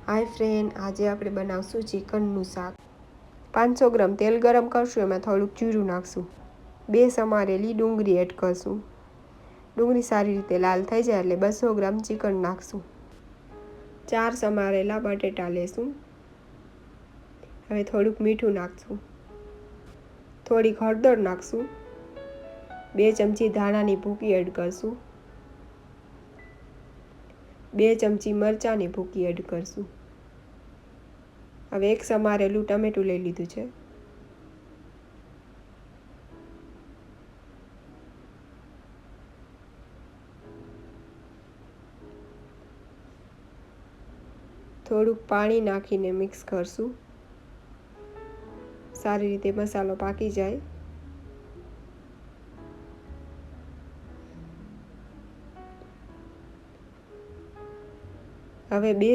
હાય friend, આજે આપણે બનાવશું ચિકનનું શાક। 500 ગ્રામ તેલ ગરમ કરશું, એમાં થોડુંક જીરું નાખશું। 2 સમારેલી ડુંગળી એડ કરશું। ડુંગળી સારી રીતે લાલ થઈ જાય એટલે 200 ગ્રામ ચિકન નાખશું। 4 સમારેલા બટેટા લેશું। હવે થોડુંક મીઠું નાખશું। થોડીક હળદર નાખશું। 2 ચમચી ધાણાની ભૂકી એડ કરશું। 2 ચમચી મરચાંની ભૂકી એડ કરશું। હવે એક સમારેલું ટમેટું લઈ લીધું છે। થોડુંક પાણી નાખીને મિક્સ કરશું। સારી રીતે મસાલો પાકી જાય। હવે 2